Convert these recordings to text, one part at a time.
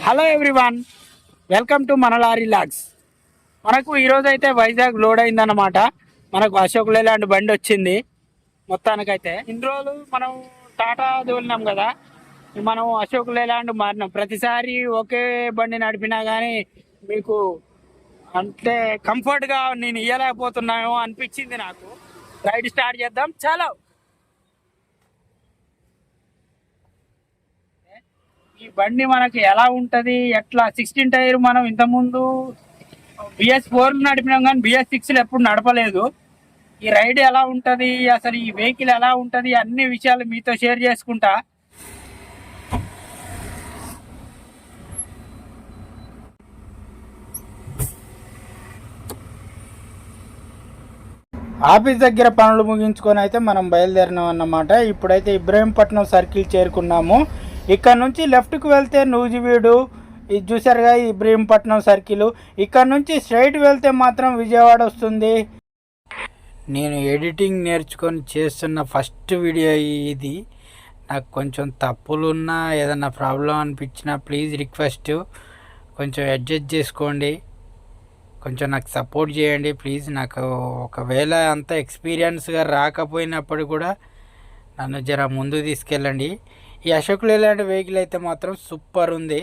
Hello everyone, welcome to మన lorry logs. మనకు ఈరోజు అయితే వైజాగ్ లోడ్ అయిందన్నమాట. మనకు అశోక్ లేలాండ్ బండి వచ్చింది. మొత్తానికైతే ఇన్ని రోజులు మనం టాటా తోలినాం కదా, మనం అశోక్ లేలాండ్ మారినాం. ప్రతిసారి ఒకే బండి నడిపినా కానీ మీకు అంటే కంఫర్ట్గా నేను ఇవ్వలేకపోతున్నాను అనిపించింది నాకు. రైడ్ స్టార్ట్ చేద్దాం, చాలా ఈ బండి మనకి ఎలా ఉంటది, ఎట్లా 16 టైర్. మనం ఇంతకుముందు BS4 నడిపినాం కానీ BS6 ఎప్పుడు నడపలేదు. ఈ రైడ్ ఎలా ఉంటది, అసలు ఈ వెహికల్ ఎలా ఉంటది, అన్ని విషయాలు మీతో షేర్ చేసుకుంటా. ఆఫీస్ దగ్గర పనులు ముగించుకొని అయితే మనం బయలుదేరినాం అన్నమాట. ఇప్పుడైతే ఇబ్రహీంపట్నం సర్కిల్ చేరుకున్నాము. ఇక్కడ నుంచి లెఫ్ట్కి వెళ్తే నూజివీడు, ఇది చూసారుగా ఇబ్రహీంపట్నం సర్కిల్. ఇక్కడ నుంచి స్ట్రైట్ వెళ్తే మాత్రం విజయవాడ వస్తుంది. నేను ఎడిటింగ్ నేర్చుకొని చేస్తున్న ఫస్ట్ వీడియో ఇది. నాకు కొంచెం తప్పులున్నా ఏదన్నా ప్రాబ్లం అనిపించినా ప్లీజ్ రిక్వెస్ట్ కొంచెం అడ్జస్ట్ చేసుకోండి, కొంచెం నాకు సపోర్ట్ చేయండి ప్లీజ్. నాకు ఒకవేళ అంత ఎక్స్పీరియన్స్గా రాకపోయినప్పుడు కూడా నన్ను జర ముందు తీసుకెళ్ళండి. ఈ అశోక్ లేలాండ్ వెహికల్ అయితే మాత్రం సూపర్ ఉంది,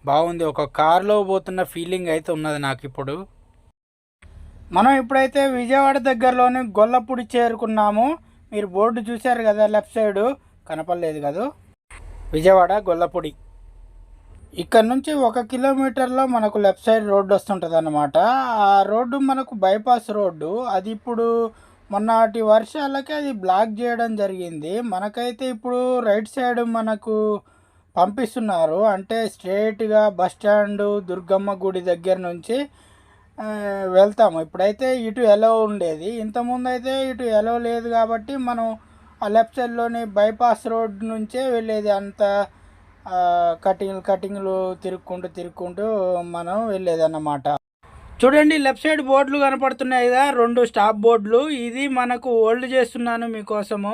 బాగుంది. ఒక కార్లో పోతున్న ఫీలింగ్ అయితే ఉన్నది నాకు ఇప్పుడు. మనం ఇప్పుడైతే విజయవాడ దగ్గరలోని గొల్లపూడి చేరుకున్నాము. మీరు బోర్డు చూశారు కదా, లెఫ్ట్ సైడు కనపడలేదు కదా, విజయవాడ గొల్లపూడి. ఇక్కడ నుంచి 1 కిలోమీటర్లో మనకు లెఫ్ట్ సైడ్ రోడ్డు వస్తుంటుంది అన్నమాట. ఆ రోడ్డు మనకు బైపాస్ రోడ్డు. అది ఇప్పుడు మొన్నటి వర్షాలకి అది బ్లాక్ చేయడం జరిగింది. మనకైతే ఇప్పుడు రైట్ సైడ్ మనకు పంపిస్తున్నారు. అంటే స్ట్రైట్గా బస్ స్టాండ్ దుర్గమ్మ గుడి దగ్గర నుంచి వెళ్తాము. ఇప్పుడైతే ఇటు ఎలో ఉండేది, ఇంతకుముందు అయితే ఇటు ఎలో లేదు కాబట్టి మనం ఆ లెఫ్ట్ సైడ్లోని బైపాస్ రోడ్ నుంచే వెళ్ళేది. అంత కటింగ్లు తిరుక్కుంటూ మనం వెళ్ళేది అన్నమాట. చూడండి లెఫ్ట్ సైడ్ బోర్డులు కనపడుతున్నాయి కదా, 2 స్టాప్ బోర్డులు. ఇది మనకు హోల్డ్ చేస్తున్నాను మీకోసము.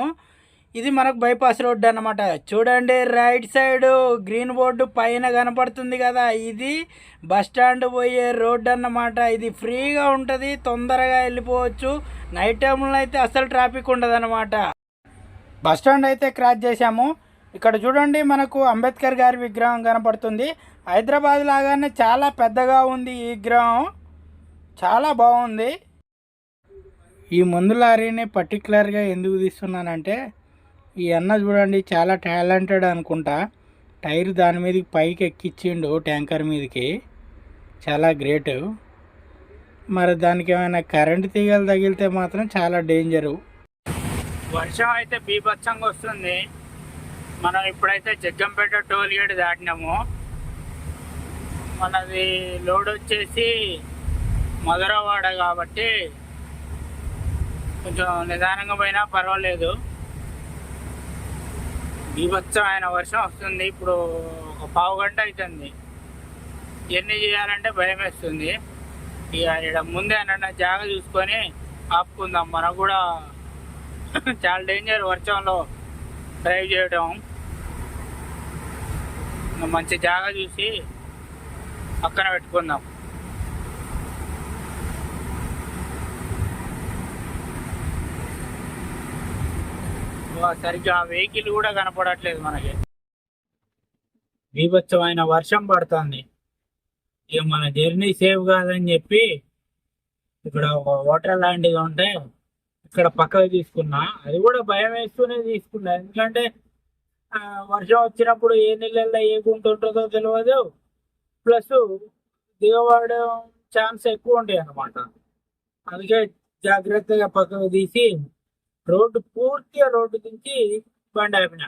ఇది మనకు బైపాస్ రోడ్డు అన్నమాట. చూడండి రైట్ సైడ్ గ్రీన్ బోర్డు పైన కనపడుతుంది కదా, ఇది బస్ స్టాండ్ పోయే రోడ్డు అన్నమాట. ఇది ఫ్రీగా ఉంటుంది, తొందరగా వెళ్ళిపోవచ్చు. నైట్ టైంలో అయితే అసలు ట్రాఫిక్ ఉండదు అన్నమాట. బస్ స్టాండ్ అయితే క్రాస్ చేసాము. ఇక్కడ చూడండి మనకు అంబేద్కర్ గారి విగ్రహం కనపడుతుంది. హైదరాబాద్ లాగానే చాలా పెద్దగా ఉంది ఈ విగ్రహం, చాలా బాగుంది. ఈ ముందు లారీని పర్టికులర్గా ఎందుకు తీస్తున్నానంటే, ఈ అన్న చూడండి చాలా టాలెంటెడ్ అనుకుంటా. టైర్ దాని మీదకి పైకి ఎక్కించిండు ట్యాంకర్ మీదకి, చాలా గ్రేట్. మరి దానికి ఏమైనా కరెంటు తీగలు తగిలితే మాత్రం చాలా డేంజరు. వర్షం అయితే బీభత్సంగా వస్తుంది. మనం ఇప్పుడైతే జగ్గంపేట టోల్ గేట్ దాటినాము. మనది లోడ్ వచ్చేసి మధురవాడ కాబట్టి కొంచెం నిదానంగా పోయినా పర్వాలేదు. బీభత్సమైన వర్షం వస్తుంది. ఇప్పుడు ఒక పావు గంట అవుతుంది. జర్నీ చేయాలంటే భయం వేస్తుంది. ఇక ఇక్కడ ముందే అన్న జాగ చూసుకొని ఆపుకుందాం. మనకు కూడా చాలా డేంజర్ వర్షంలో డ్రైవ్ చేయడం. మంచి జాగా చూసి పక్కన పెట్టుకుందాం. సరిగ్గా వెహికల్ కూడా కనపడట్లేదు మనకి. బీభత్సమైన వర్షం పడుతుంది. ఇక మన జర్నీ సేఫ్ కాదని చెప్పి ఇక్కడ వాటర్ లాంటిది ఉంటే ఇక్కడ పక్కకు తీసుకున్నా. అది కూడా భయం వేస్తూనే తీసుకున్నా, ఎందుకంటే వర్షం వచ్చినప్పుడు ఏ నీళ్ళల్లో ఏ గుంట ఉంటుందో తెలియదు. ప్లస్ దిగబడే ఛాన్స్ ఎక్కువ ఉంటాయి అన్నమాట. అందుకే జాగ్రత్తగా పక్కకు తీసి పూర్తిగా రోడ్డు నుంచి బండి ఆపిన.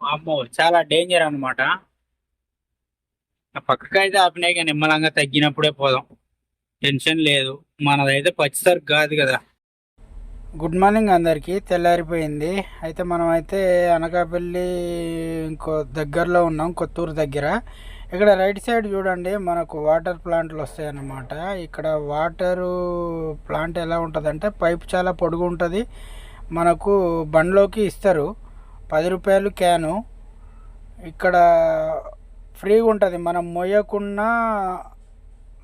అమ్మో చాలా డేంజర్ అనమాట. పక్కకైతే ఆపినాయి కానీ నిమ్మలంగా తగ్గినప్పుడే పోదాం, టెన్షన్ లేదు. మనదైతే పచ్చిసరికి కాదు కదా. గుడ్ మార్నింగ్ అందరికీ. తెల్లారిపోయింది. అయితే మనం అయితే అనకాపల్లి ఇంకో దగ్గరలో ఉన్నాం, కొత్తూరు దగ్గర. ఇక్కడ రైట్ సైడ్ చూడండి మనకు వాటర్ ప్లాంట్లు వస్తాయి అన్నమాట. ఇక్కడ వాటరు ప్లాంట్ ఎలా ఉంటుందంటే పైప్ చాలా పొడుగు ఉంటుంది. మనకు బండ్లోకి ఇస్తారు, 10 రూపాయలు క్యాను. ఇక్కడ ఫ్రీగా ఉంటుంది. మనం మొయ్యకున్నా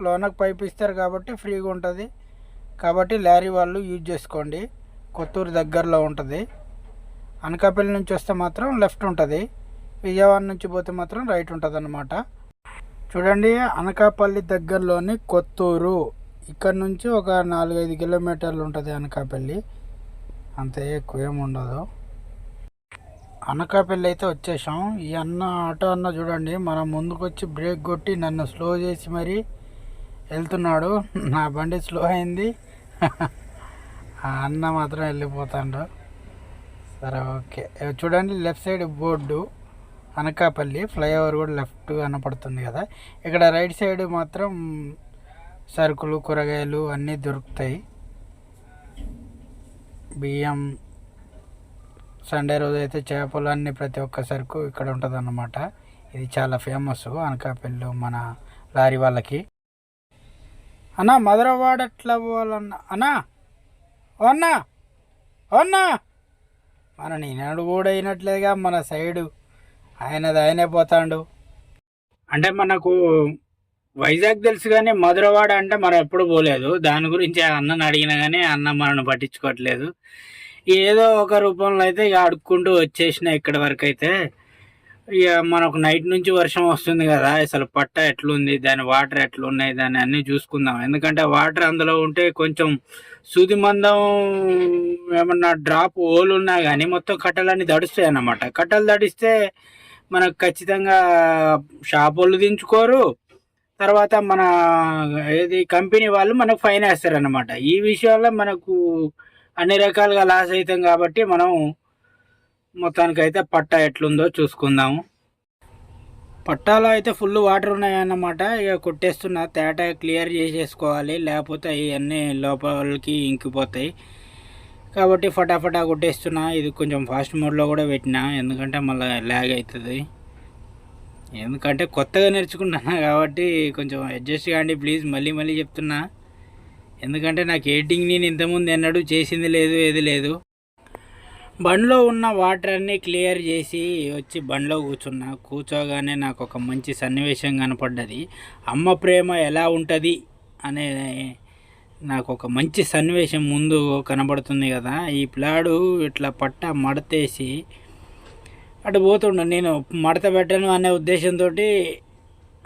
లోనకు పైప్ ఇస్తారు కాబట్టి ఫ్రీగా ఉంటుంది. కాబట్టి లారీ వాళ్ళు యూజ్ చేసుకోండి. కొత్తూరు దగ్గరలో ఉంటుంది. అనకాపల్లి నుంచి వస్తే మాత్రం లెఫ్ట్ ఉంటుంది, విజయవాడ నుంచి పోతే మాత్రం రైట్ ఉంటుంది అన్నమాట. చూడండి, అనకాపల్లి దగ్గరలోని కొత్తూరు. ఇక్కడ నుంచి ఒక 4-5 కిలోమీటర్లు ఉంటుంది అనకాపల్లి, అంతే, ఎక్కువ ఏమి ఉండదు. అనకాపల్లి అయితే వచ్చేసాం. ఈ ఆటో అన్న చూడండి, మనం ముందుకు వచ్చి బ్రేక్ కొట్టి నన్ను స్లో చేసి మరీ వెళ్తున్నాడు. నా బండి స్లో అయింది, ఆ అన్న మాత్రం వెళ్ళిపోతాడు. సరే, ఓకే. చూడండి, left side board Anakapalli flyover కూడా లెఫ్ట్ కనపడుతుంది కదా. ఇక్కడ రైట్ సైడ్ మాత్రం సరుకులు, కూరగాయలు అన్నీ దొరుకుతాయి. బియ్యం, సండే రోజు అయితే చేపలు, అన్నీ ప్రతి ఒక్క సరుకు ఇక్కడ ఉంటుంది అన్నమాట. ఇది చాలా ఫేమస్ అనకాపల్లిలో మన లారీ వాళ్ళకి. అన్నా, మధురవాడ ఎట్లా పోవాలన్నా? అన్నా, అన్నా, అన్నా, మన నేనాడు కూడా అయినట్లేగా, మన సైడు ఆయనే పోతాడు. అంటే మనకు వైజాగ్ తెలుసు కానీ మధురవాడ అంటే మనం ఎప్పుడు పోలేదు. దాని గురించి అన్నని అడిగినా కానీ అన్న మనల్ని పట్టించుకోవట్లేదు. ఏదో ఒక రూపంలో అయితే ఇక అడుక్కుంటూ వచ్చేసిన ఇక్కడి వరకు అయితే. ఇక మనకు నైట్ నుంచి వర్షం వస్తుంది కదా, అసలు పట్ట ఎట్లుంది, దాని వాటర్ ఎట్లున్నాయి, దాన్ని అన్నీ చూసుకుందాం. ఎందుకంటే వాటర్ అందులో ఉంటే కొంచెం సూది మందం ఏమన్నా డ్రాప్ హోల్ ఉన్నా కానీ మొత్తం కట్టలన్నీ తడుస్తాయి అన్నమాట. కట్టలు తడిస్తే మనకు ఖచ్చితంగా షాప్ వాళ్ళు దించుకోరు, తర్వాత మన ఏది కంపెనీ వాళ్ళు మనకు ఫైన్ వేస్తారు అన్నమాట. ఈ విషయాల్లో మనకు అన్ని రకాలుగా లాస్ అవుతాం కాబట్టి మనం మొత్తానికైతే పట్ట ఎట్లుందో చూసుకుందాము. పట్టాలో అయితే ఫుల్ వాటర్ ఉన్నాయన్నమాట. ఇక కొట్టేస్తున్నా, తేట క్లియర్ చేసేసుకోవాలి, లేకపోతే అవన్నీ లోపలికి ఇంకిపోతాయి. కాబట్టి ఫటాఫటా కొట్టేస్తున్నా. ఇది కొంచెం ఫాస్ట్ మోడ్లో కూడా పెట్టినా, ఎందుకంటే మళ్ళీ ల్యాగ్ అవుతుంది. ఎందుకంటే కొత్తగా నేర్చుకుంటున్నా కాబట్టి కొంచెం అడ్జస్ట్ కాండి ప్లీజ్. మళ్ళీ చెప్తున్నా, ఎందుకంటే నాకు ఎడిటింగ్ నేను ఇంతకుముందు ఎన్నడూ చేసింది లేదు, ఏది లేదు. బండ్లో ఉన్న వాటర్ అన్నీ క్లియర్ చేసి వచ్చి బండ్లో కూర్చోగానే నాకు ఒక మంచి సన్నివేశం కనపడ్డది. అమ్మ ప్రేమ ఎలా ఉంటుంది అనే నాకు ఒక మంచి సన్నివేశం ముందు కనబడుతుంది కదా. ఈ పిల్లాడు ఇట్లా పట్ట మడతేసి అటు పోతుండ, నేను మడత పెట్టను అనే ఉద్దేశంతో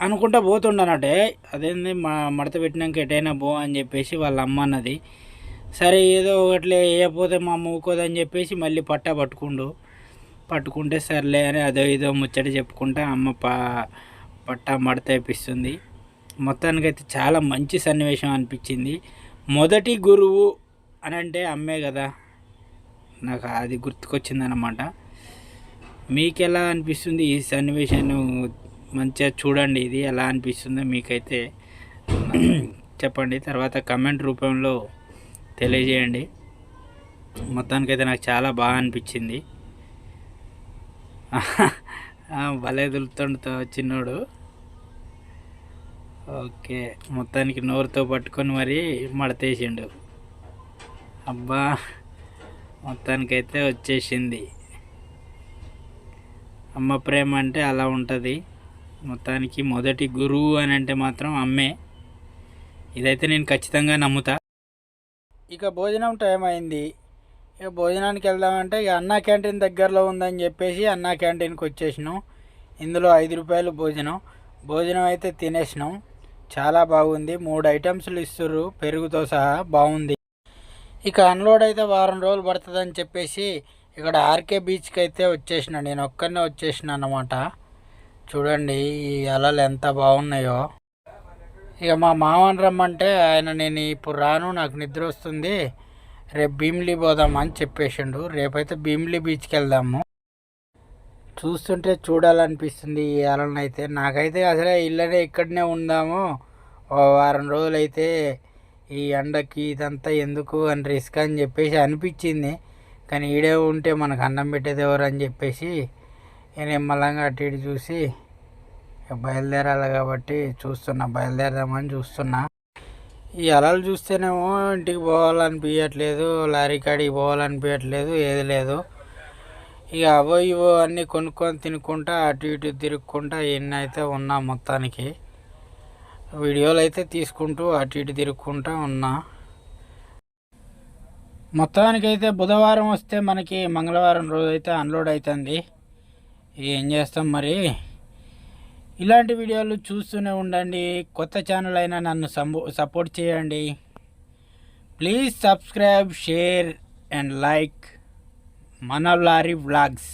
అనుకుంటా పోతుండనటే. అదేంది మడత పెట్టినాక ఎటైనా పో అని చెప్పేసి వాళ్ళ అమ్మ అన్నది. సరే ఏదో ఒకట్లే వేయకపోతే మా మూకోదని చెప్పేసి మళ్ళీ పట్టుకుంటే సర్లే అని అదో ఇదో ముచ్చట చెప్పుకుంటా అమ్మ పట్ట మడత వేపిస్తుంది. మొత్తానికైతే చాలా మంచి సన్నివేశం అనిపించింది. మొదటి గురువు అని అంటే అమ్మే కదా, నాకు అది గుర్తుకొచ్చిందనమాట. మీకు ఎలా అనిపిస్తుంది ఈ సన్నివేశాన్ని? మంచిగా చూడండి, ఇది ఎలా అనిపిస్తుందో మీకైతే చెప్పండి, తర్వాత కమెంట్ రూపంలో తెలియజేయండి. మొత్తానికైతే నాకు చాలా బాగా అనిపించింది. భలే దులుతుండతో చిన్నోడు. ఓకే, మొత్తానికి నోరుతో పట్టుకొని మరి మడతేసిండు. అబ్బా, మొత్తానికైతే వచ్చేసింది. అమ్మ ప్రేమ అంటే అలా ఉంటుంది. మొత్తానికి మొదటి గురువు అని అంటే మాత్రం అమ్మే. ఇదైతే నేను ఖచ్చితంగా నమ్ముతా. ఇక భోజనం టైం అయింది. ఇక భోజనానికి వెళ్దామంటే ఇక అన్నా క్యాంటీన్ దగ్గరలో ఉందని చెప్పేసి అన్నా క్యాంటీన్కి వచ్చేసినాం. ఇందులో 5 రూపాయలు భోజనం అయితే తినేసినాం. చాలా బాగుంది. 3 ఐటమ్స్లు ఇస్తుర్రు పెరుగుతో సహా, బాగుంది. ఇక అన్లోడ్ అయితే వారం రోజులు పడుతుందని చెప్పేసి ఇక్కడ ఆర్కే బీచ్కి అయితే వచ్చేసిన. నేను ఒక్కనే వచ్చేసిన అన్నమాట. చూడండి ఈ అలలు ఎంత బాగున్నాయో. ఇక మా మామని రమ్మంటే ఆయన నేను ఇప్పుడు రాను, నాకు నిద్ర వస్తుంది, రేపు భీమిలి పోదామని చెప్పేసిండు. రేపైతే భీమిలి బీచ్కి వెళ్దాము. చూస్తుంటే చూడాలనిపిస్తుంది ఈ అలను అయితే. నాకైతే అసలే ఇళ్ళనే ఇక్కడనే ఉందాము, ఓ వారం రోజులైతే ఈ ఎండకి ఇదంతా ఎందుకు అని రిస్క్ అని చెప్పేసి అనిపించింది. కానీ ఈడే ఉంటే మనకు అన్నం పెట్టేది ఎవరు అని చెప్పేసి నేను మళ్ళంగా అటు ఇటు చూసి బయలుదేరాలి కాబట్టి బయలుదేరదామని చూస్తున్నా. ఈ అలలు చూస్తేనేమో ఇంటికి పోవాలనిపించట్లేదు, లారీ కాడికి పోవాలనిపించట్లేదు, ఏది లేదు. ఇక అవో ఇవో అన్నీ కొనుక్కొని తినుకుంటా అటు ఇటు తిరుక్కుంటా ఎన్ని అయితే ఉన్నా మొత్తానికి వీడియోలు అయితే తీసుకుంటూ అటు ఇటు తిరుక్కుంటా ఉన్నా. మొత్తానికైతే బుధవారం వస్తే మనకి మంగళవారం రోజు అయితే అన్లోడ్ అవుతుంది. ఏం చేస్తాం మరి. ఇలాంటి వీడియోలు చూస్తూనే ఉండండి. కొత్త ఛానల్ అయినా నన్ను సపోర్ట్ చేయండి. Please subscribe, share and like మన లారీ వ్లాగ్స్.